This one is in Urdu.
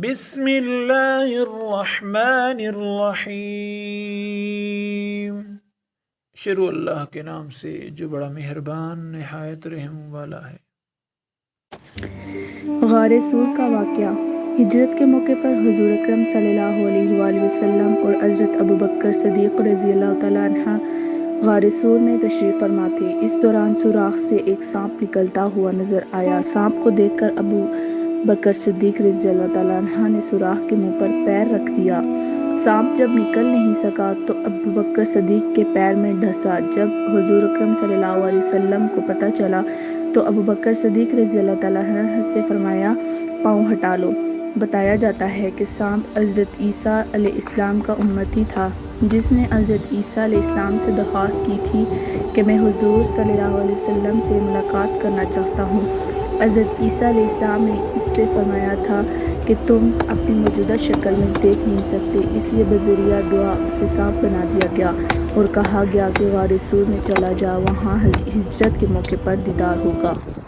بسم اللہ الرحمن الرحیم، شروع اللہ کے نام سے جو بڑا مہربان نہایت رحم والا ہے۔ غار سور کا واقعہ۔ ہجرت کے موقع پر حضور اکرم صلی اللہ علیہ وآلہ وسلم اور حضرت ابوبکر صدیق رضی اللہ تعالیٰ عنہ غار سور میں تشریف فرما تھے۔ اس دوران سوراخ سے ایک سانپ نکلتا ہوا نظر آیا۔ سانپ کو دیکھ کر ابو بکر صدیق رضی اللہ تعالیٰ عنہ نے سوراخ کے منہ پر پیر رکھ دیا۔ سانپ جب نکل نہیں سکا تو ابو بکر صدیق کے پیر میں ڈھسا۔ جب حضور اکرم صلی اللہ علیہ وسلم کو پتہ چلا تو ابو بکر صدیق رضی اللہ تعالیٰ عنہ سے فرمایا، پاؤں ہٹا لو۔ بتایا جاتا ہے کہ سانپ حضرت عیسیٰ علیہ السلام کا امتی تھا، جس نے حضرت عیسیٰ علیہ السلام سے درخواست کی تھی کہ میں حضور صلی اللہ علیہ وسلم سے ملاقات کرنا چاہتا ہوں۔ حضرت عیسیٰ علیہ السلام نے اس سے فرمایا تھا کہ تم اپنی موجودہ شکل میں دیکھ نہیں سکتے، اس لیے بذریعہ دعا اسے سانپ بنا دیا گیا اور کہا گیا کہ غار سور میں چلا جا، وہاں ہجرت کے موقع پر دیدار ہوگا۔